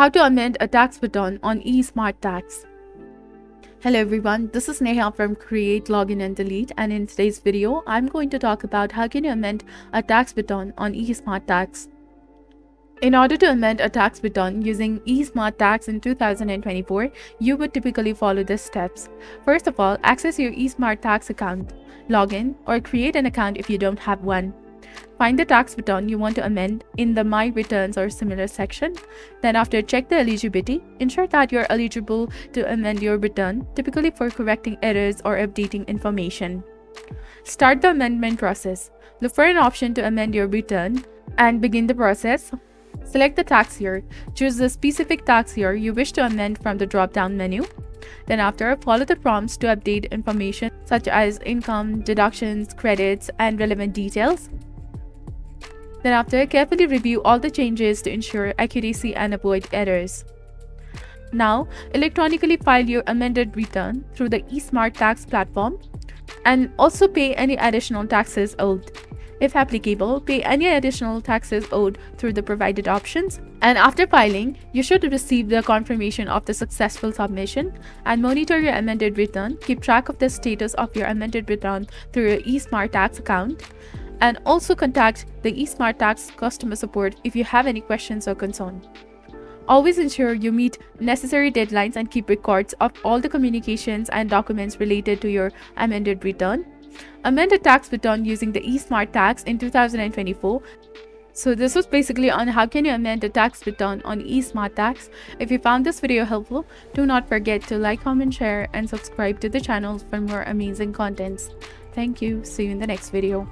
How to amend a tax return on eSmart Tax. Hello everyone, this is Neha from Create, Login and Delete, and in today's video, I'm going to talk about how can you amend a tax return on eSmart Tax. In order to amend a tax return using eSmart Tax in 2024, you would typically follow these steps. First of all, access your eSmart Tax account, log in, or create an account if you don't have one. Find the tax return you want to amend in the My Returns or similar section. Then after, check the eligibility. Ensure that you're eligible to amend your return, typically for correcting errors or updating information. Start the amendment process. Look for an option to amend your return and begin the process. Select the tax year. Choose the specific tax year you wish to amend from the drop-down menu. Then after, follow the prompts to update information such as income, deductions, credits, and relevant details. Then after, carefully review all the changes to ensure accuracy and avoid errors. Now, electronically file your amended return through the eSmart Tax platform and also pay any additional taxes owed. If applicable, pay any additional taxes owed through the provided options. And after filing, you should receive the confirmation of the successful submission and monitor your amended return. Keep track of the status of your amended return through your eSmart Tax account. And also contact the eSmart Tax customer support if you have any questions or concerns. Always ensure you meet necessary deadlines and keep records of all the communications and documents related to your amended return. Amend a tax return using the eSmart Tax in 2024. So this was basically on how can you amend a tax return on eSmart Tax. If you found this video helpful, do not forget to like, comment, share, and subscribe to the channel for more amazing contents. Thank you. See you in the next video.